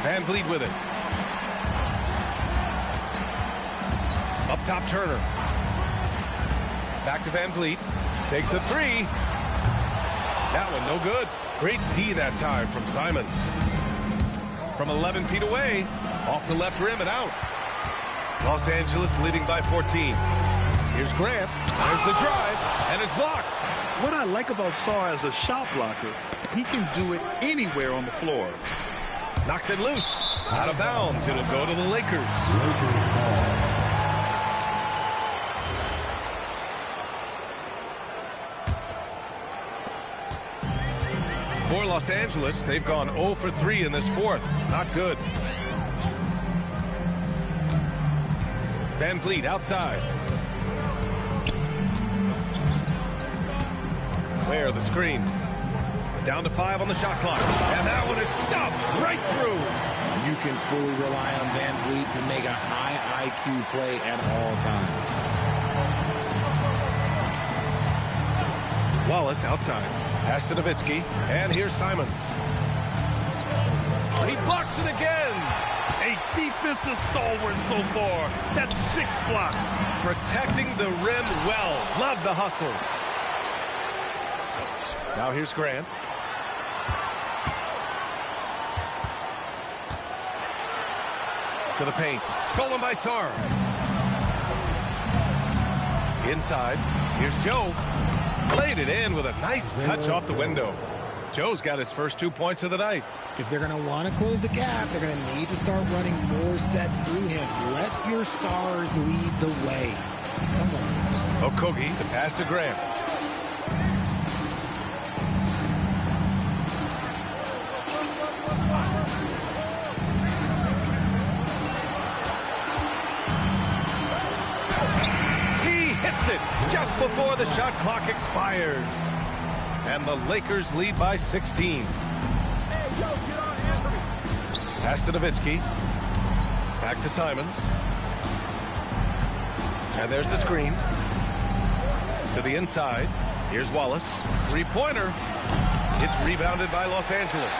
Van Vliet with it. Up top, Turner. Back to Van Vliet. Takes a 3. That one no good. Great D that time from Simons. From 11 feet away. Off the left rim and out. Los Angeles leading by 14. Here's Grant. There's the drive. And it's blocked. What I like about Sarr as a shot blocker, he can do it anywhere on the floor. Knocks it loose. Out of bounds. It'll go to the Lakers. For Los Angeles, they've gone 0 for 3 in this 4th. Not good. Van Vliet outside. Where the screen. Down to 5 on the shot clock. And that one is stuffed right through. You can fully rely on Van Vliet to make a high IQ play at all times. Wallace outside. Pass to Nowitzki. And here's Simons. He blocks it again. A defensive stalwart so far. That's 6 blocks. Protecting the rim well. Love the hustle. Now here's Grant. To the paint. Stolen by Sarr. Inside. Here's Joe. Played it in with a nice touch off the window. Joe's got his first 2 points of the night. If they're going to want to close the gap, they're going to need to start running more sets through him. Let your stars lead the way. Come on. Okogie, the pass to Grant. He hits it just before the shot clock expires. And the Lakers lead by 16. Pass to Nowitzki. Back to Simons. And there's the screen. To the inside. Here's Wallace. Three-pointer. It's rebounded by Los Angeles.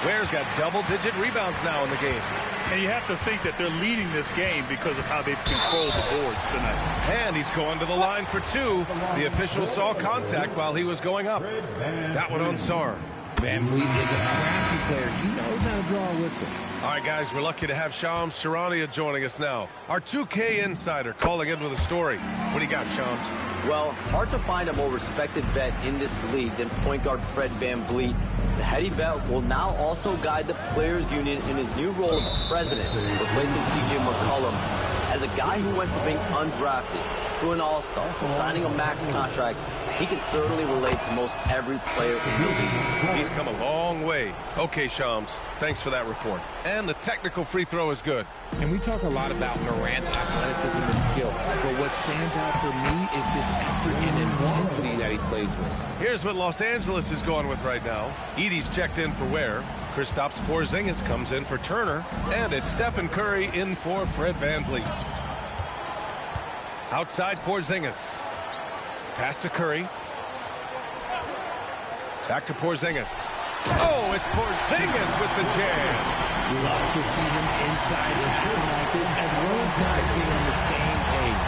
Ware's got double-digit rebounds now in the game. And you have to think that they're leading this game because of how they've controlled the boards tonight. And he's going to the line for 2. The official saw contact while he was going up. That one on Sarr. Van Vliet is a crafty player. He knows how to draw a whistle. All right, guys, we're lucky to have Shams Charania joining us now. Our 2K insider calling in with a story. What do you got, Shams? Well, hard to find a more respected vet in this league than point guard Fred Van Vliet. The heady vet will now also guide the Players Union in his new role as president, replacing C.J. McCollum. As a guy who went from being undrafted to an all-star to signing a max contract, he can certainly relate to most every player in the league. He's come a long way. Okay, Shams, thanks for that report. And the technical free throw is good. And we talk a lot about Morant's athleticism and skill, but what stands out for me is his effort and intensity that he plays with. Here's what Los Angeles is going with right now. Edey's checked in for Ware. Kristaps Porzingis comes in for Turner. And it's Stephen Curry in for Fred Van Vliet. Outside Porzingis. Pass to Curry. Back to Porzingis. Oh, it's Porzingis with the jam. Love to see him inside passing like this, as well as guys being on the same page.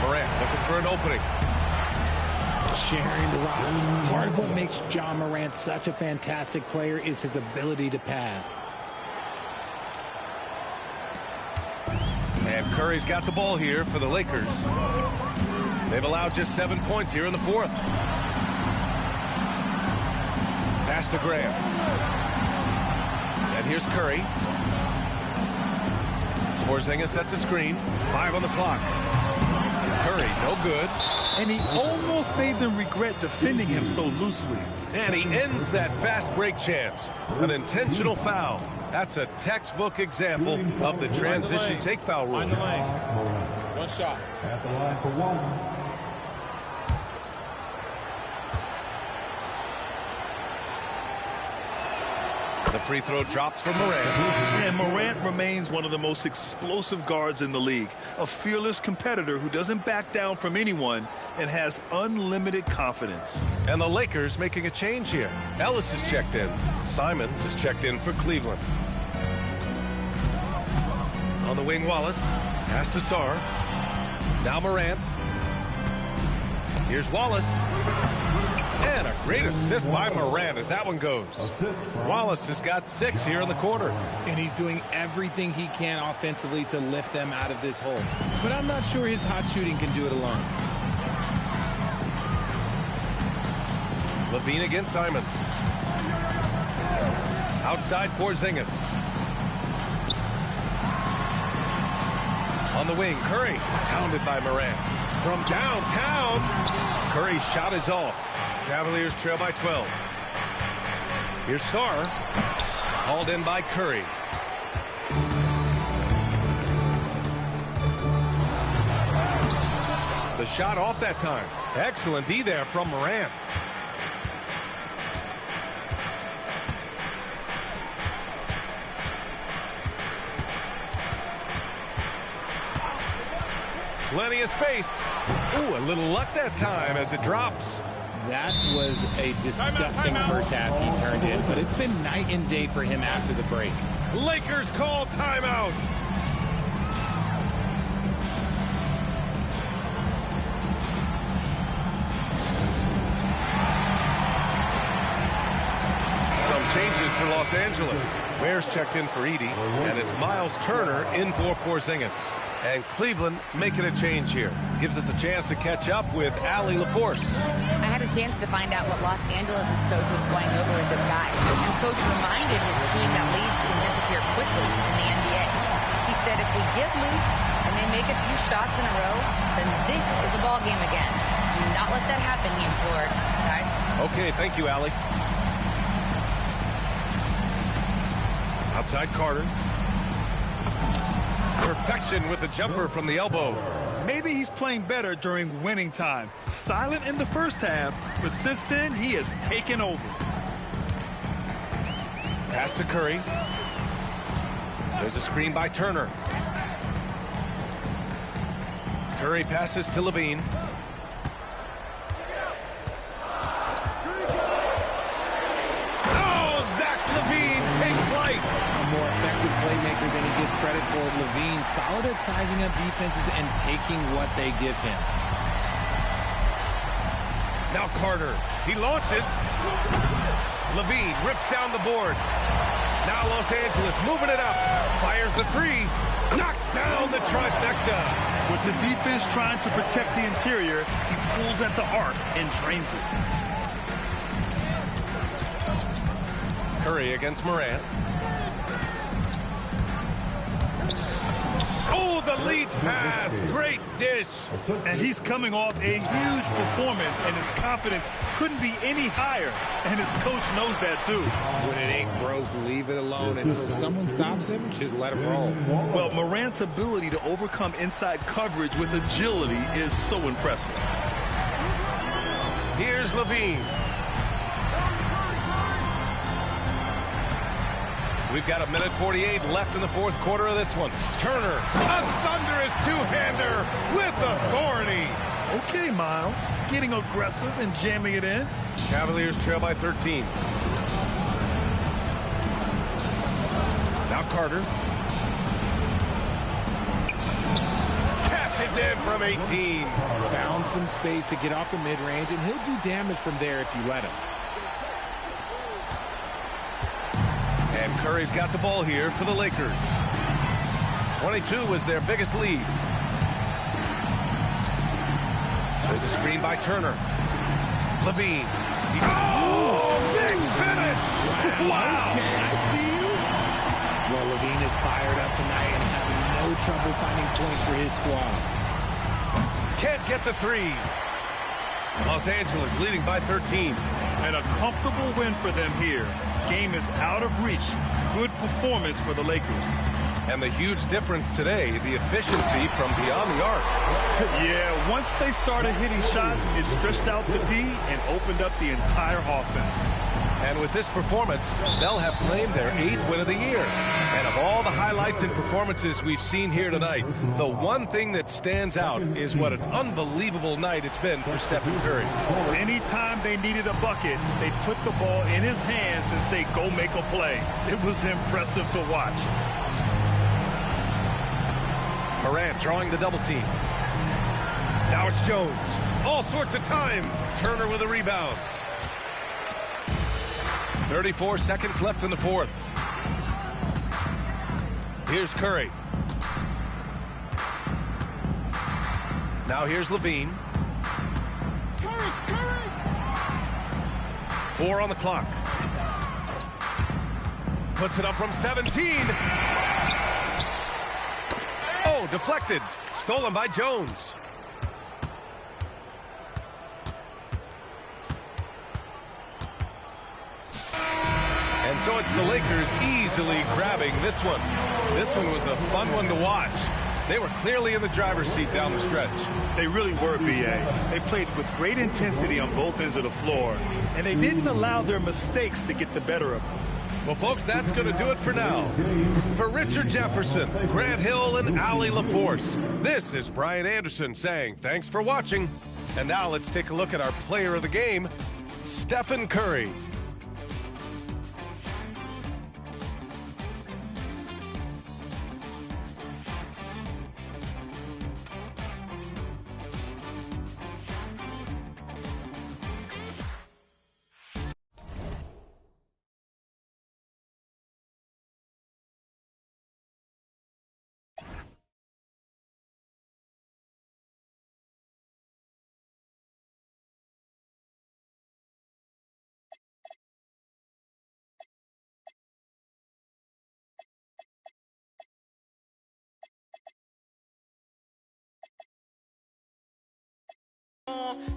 Morant looking for an opening. Sharing the rock. Part of what makes Ja Morant such a fantastic player is his ability to pass. And Curry's got the ball here for the Lakers. They've allowed just 7 points here in the 4th. Pass to Graham. And here's Curry. Porzingis sets a screen. 5 on the clock. Curry, no good. And he almost made them regret defending him so loosely. And he ends that fast break chance. An intentional foul. That's a textbook example of the transition take foul rule. One shot. At the line for 1. The free throw drops for Morant. And Morant remains one of the most explosive guards in the league. A fearless competitor who doesn't back down from anyone and has unlimited confidence. And the Lakers making a change here. Ellis is checked in. Simons is checked in for Cleveland. On the wing, Wallace. Pass to Sarr. Now Morant. Here's Wallace. And a great assist by Morant as that one goes. Wallace has got 6 here in the quarter. And he's doing everything he can offensively to lift them out of this hole. But I'm not sure his hot shooting can do it alone. Levine against Simons. Outside Porzingis. On the wing, Curry. Pounded by Morant. From downtown, Curry's shot is off. Cavaliers trail by 12. Here's Sarr. Hauled in by Curry. The shot off that time. Excellent D there from Morant. Plenty of space. Ooh, a little luck that time as it drops. That was a disgusting first half he turned in, but it's been night and day for him after the break. Lakers call timeout. Some changes for Los Angeles. Ware's checked in for Edie, and it's Miles Turner in for Porzingis. And Cleveland making a change here. Gives us a chance to catch up with Allie LaForce. I had a chance to find out what Los Angeles' coach was going over with his guys. And coach reminded his team that leads can disappear quickly in the NBA. He said if we get loose and they make a few shots in a row, then this is a ball game again. Do not let that happen, he implored. Guys? Okay, thank you, Allie. Outside Carter. Perfection with the jumper from the elbow. Maybe he's playing better during winning time. Silent in the first half, but since then, he has taken over. Pass to Curry. There's a screen by Turner. Curry passes to Levine. Oh, Zach Levine takes flight. More effective playmaker than he gives credit for. Levine solid at sizing up defenses and taking what they give him. Now Carter, he launches. Levine rips down the board. Now Los Angeles moving it up. Fires the three. Knocks down the trifecta. With the defense trying to protect the interior, he pulls at the arc and drains it. Curry against Morant. Oh, the lead pass. Great dish. And he's coming off a huge performance, and his confidence couldn't be any higher. And his coach knows that, too. When it ain't broke, leave it alone until someone stops him. Just let him roll. Well, Morant's ability to overcome inside coverage with agility is so impressive. Here's Levine. We've got 1:48 left in the fourth quarter of this one. Turner, a thunderous two-hander with authority. Okay, Miles, getting aggressive and jamming it in. Cavaliers trail by 13. Now Carter. Cashes in from 18. Found some space to get off the mid-range, and he'll do damage from there if you let him. And Curry's got the ball here for the Lakers. 22 was their biggest lead. There's a screen by Turner. Levine. Oh, big finish! Wow! Okay, I see you. Well, Levine is fired up tonight and having no trouble finding points for his squad. Can't get the three. Los Angeles leading by 13. And a comfortable win for them here. Game is out of reach. Good performance for the Lakers. And the huge difference today, the efficiency from beyond the arc. Yeah, once they started hitting shots, it stretched out the D and opened up the entire offense. And with this performance, they'll have claimed their 8th win of the year. And of all the highlights and performances we've seen here tonight, the one thing that stands out is what an unbelievable night it's been for Stephen Curry. Anytime they needed a bucket, they put the ball in his hands and say, go make a play. It was impressive to watch. Morant drawing the double team. Now it's Jones. All sorts of time. Turner with a rebound. 34 seconds left in the fourth. Here's Curry. Now here's Levine. 4 on the clock. Puts it up from 17. Oh, deflected. Stolen by Jones. And so it's the Lakers easily grabbing this one. This one was a fun one to watch. They were clearly in the driver's seat down the stretch. They really were, B.A. They played with great intensity on both ends of the floor, and they didn't allow their mistakes to get the better of them. Well, folks, that's going to do it for now. For Richard Jefferson, Grant Hill, and Allie LaForce, this is Brian Anderson saying thanks for watching. And now let's take a look at our player of the game, Stephen Curry.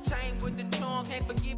Chain with the charm, can't forget